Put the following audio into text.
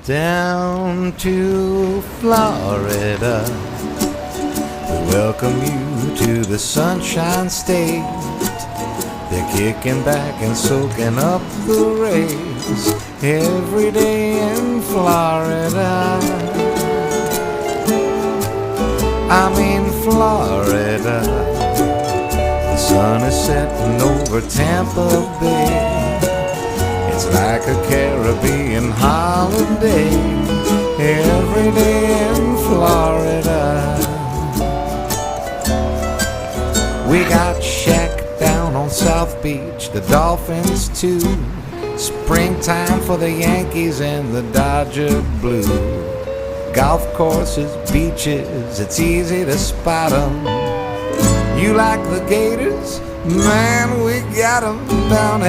down to Florida. We welcome you to the Sunshine State. They're kicking back and soaking up the rays every day in Florida. I'm in Florida. The sun is setting over Tampa Bay. It's like a Caribbean holiday every day in Florida. We got Shaq down on South Beach, the Dolphins too. Springtime for the Yankees and the Dodger blue. Golf courses, beaches, it's easy to spot 'em. You like the Gators? Man, we got 'em down in